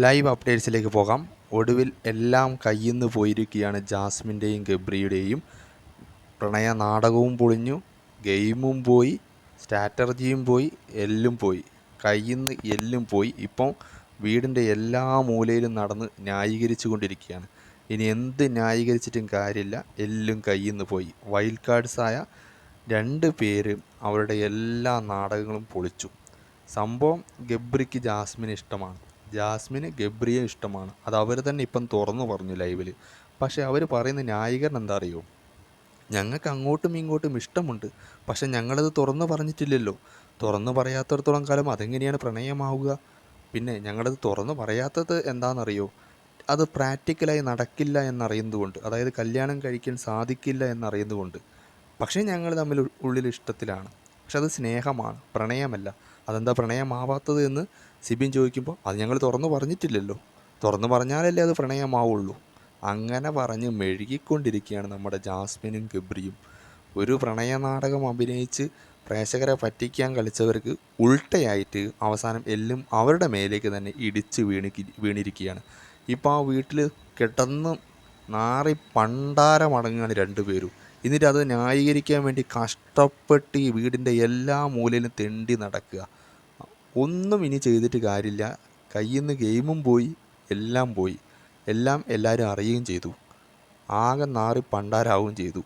Live അപ്ഡേറ്റ്സിലേക്ക് പോകാം. ഒടുവിൽ എല്ലാം കയ്യിൽ നിന്ന് പോയിരിക്കുകയാണ് ജാസ്മിൻ്റെയും ഗബ്രിയുടെയും. പ്രണയ നാടകവും പൊളിഞ്ഞു, ഗെയിമും പോയി, സ്ട്രാറ്റജിയും പോയി, എല്ലും പോയി. കയ്യിൽ നിന്ന് എല്ലും പോയി. ഇപ്പം വീടിൻ്റെ എല്ലാ മൂലയിലും നടന്ന് ന്യായീകരിച്ചു കൊണ്ടിരിക്കുകയാണ്. ഇനി എന്ത് ന്യായീകരിച്ചിട്ടും കാര്യമില്ല, എല്ലും കയ്യിൽ നിന്ന് പോയി. വൈൽഡ് കാർഡ്സായ 2 പേര് അവരുടെ എല്ലാ നാടകങ്ങളും പൊളിച്ചു. സംഭവം ഗബ്രിക്ക് ജാസ്മിനെ ഇഷ്ടമാണ്, ജാസ്മിന് ഗബ്രിയെ ഇഷ്ടമാണ്. അത് അവർ തന്നെ ഇപ്പം തുറന്നു പറഞ്ഞു ലൈവിൽ. പക്ഷേ അവർ പറയുന്ന ന്യായീകരണം എന്താ അറിയോ? ഞങ്ങൾക്ക് അങ്ങോട്ടും ഇങ്ങോട്ടും ഇഷ്ടമുണ്ട്, പക്ഷെ ഞങ്ങളത് തുറന്നു പറഞ്ഞിട്ടില്ലല്ലോ. തുറന്നു പറയാത്തടത്തോളം കാലം അതെങ്ങനെയാണ് പ്രണയമാവുക? പിന്നെ ഞങ്ങളത് തുറന്നു പറയാത്തത് എന്താണെന്നറിയോ? അത് പ്രാക്ടിക്കലായി നടക്കില്ല എന്നറിയുന്നതുകൊണ്ട്, അതായത് കല്യാണം കഴിക്കാൻ സാധിക്കില്ല എന്നറിയുന്നതുകൊണ്ട്. പക്ഷേ ഞങ്ങൾ തമ്മിൽ ഉള്ളിൽ ഇഷ്ടത്തിലാണ്, പക്ഷെ അത് സ്നേഹമാണ്, പ്രണയമല്ല. അതെന്താ പ്രണയമാവാത്തത് എന്ന് സിബിൻ ചോദിക്കുമ്പോൾ അത് ഞങ്ങൾ തുറന്നു പറഞ്ഞിട്ടില്ലല്ലോ, തുറന്നു പറഞ്ഞാലല്ലേ അത് പ്രണയമാവുള്ളൂ. അങ്ങനെ പറഞ്ഞ് മെഴുകിക്കൊണ്ടിരിക്കുകയാണ് നമ്മുടെ ജാസ്മിനും ഗബ്രിയും. ഒരു പ്രണയനാടകം അഭിനയിച്ച് പ്രേക്ഷകരെ പറ്റിക്കാൻ കളിച്ചവർക്ക് ഉൾട്ടയായിട്ട് അവസാനം എല്ലാം അവരുടെ മേലേക്ക് തന്നെ ഇടിച്ച് വീണിരിക്കുകയാണ്. ഇപ്പോൾ ആ വീട്ടിൽ കിടന്ന് നാറി പണ്ടാരമടങ്ങുകയാണ് 2 പേരും. എന്നിട്ട് അത് ന്യായീകരിക്കാൻ വേണ്ടി കഷ്ടപ്പെട്ട് ഈ വീടിൻ്റെ എല്ലാ മൂലയിലും തെണ്ടി നടക്കുക. ഒന്നും ഇനി ചെയ്തിട്ട് കാര്യമില്ല. കയ്യിൽ നിന്ന് ഗെയിമും പോയി, എല്ലാം പോയി. എല്ലാം എല്ലാവരും അറിയുകയും ചെയ്തു. ആകെ നാറി പണ്ടാരാവുകയും ചെയ്തു.